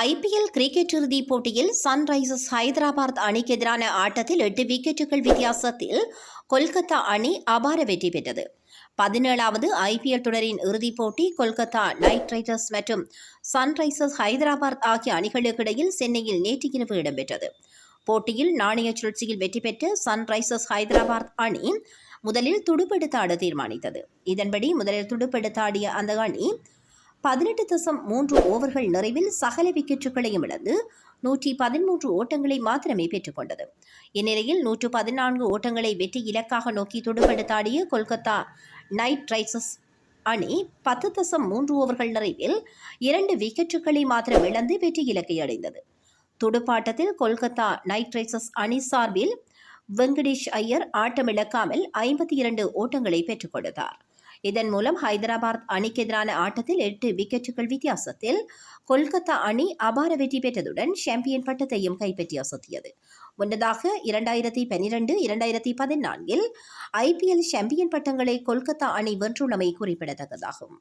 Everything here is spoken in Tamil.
ஐபிஎல் கிரிக்கெட் இறுதிப் போட்டியில் சன்ரைசர்ஸ் ஹைதராபாத் அணிக்கு எதிரான ஆட்டத்தில் 8 விக்கெட்டுகள் வித்தியாசத்தில் கொல்கத்தா அணி அபார வெற்றி பெற்றது. 17வது ஐபிஎல் தொடரின் இறுதிப் போட்டி கொல்கத்தா நைட் ரைடர்ஸ் மற்றும் சன்ரைசர்ஸ் ஹைதராபாத் ஆகிய அணிகளுக்கு இடையில் சென்னையில் நேற்று இரவு இடம்பெற்றது. போட்டியில் நாணய சுழற்சியில் வெற்றி பெற்ற சன்ரைசர்ஸ் ஹைதராபாத் அணி முதலில் துடுப்பெடுத்து ஆட தீர்மானித்தது. இதன்படி முதலில் துடுப்பெடுத்து ஆடிய அந்த அணி 18.3 ஓவர்கள் நிறைவில் சகல விக்கெட்டுகளையும் இழந்து 113 ஓட்டங்களை மாத்திரமே பெற்றுக் கொண்டது. இந்நிலையில் 114 ஓட்டங்களை வெற்றி இலக்காக நோக்கி துடுப்பெடுத்தாடிய கொல்கத்தா நைட் ரைடர்ஸ் அணி 10.3 ஓவர்கள் நிறைவில் 2 விக்கெட்டுகளை மாத்திரம் இழந்து வெற்றி இலக்கை அடைந்தது. துடுப்பாட்டத்தில் கொல்கத்தா நைட் ரைடர்ஸ் அணி சார்பில் வெங்கடேஷ் ஐயர் ஆட்டமிழக்காமல் 52 ஓட்டங்களை பெற்றுக் கொடுத்தார். இதன் மூலம் ஹைதராபாத் அணிக்கு எதிரான ஆட்டத்தில் 8 விக்கெட்டுகள் வித்தியாசத்தில் கொல்கத்தா அணி அபார வெற்றி பெற்றதுடன் சாம்பியன் பட்டத்தையும் கைப்பற்றி அசத்தியது. முன்னதாக 2012-2014 ஐபிஎல் சாம்பியன் பட்டங்களை கொல்கத்தா அணி வென்றுள்ளமை குறிப்பிடத்தக்கதாகும்.